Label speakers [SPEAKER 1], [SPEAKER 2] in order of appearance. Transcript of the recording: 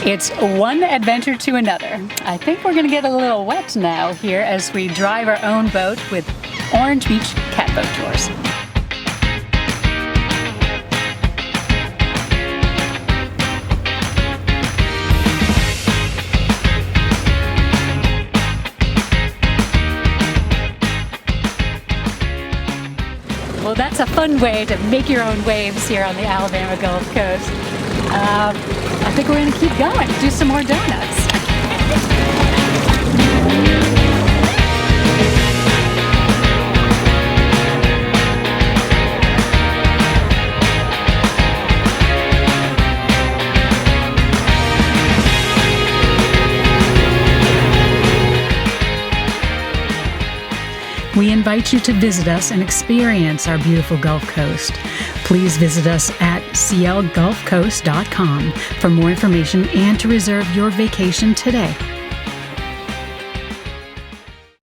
[SPEAKER 1] It's one adventure to another. I think we're going to get a little wet now here as we drive our own boat with Orange Beach Catboat Tours. Well, that's a fun way to make your own waves here on the Alabama Gulf Coast. I think we're going to keep going, do some more donuts. We invite you to visit us and experience our beautiful Gulf Coast. Please visit us at clgulfcoast.com for more information and to reserve your vacation today.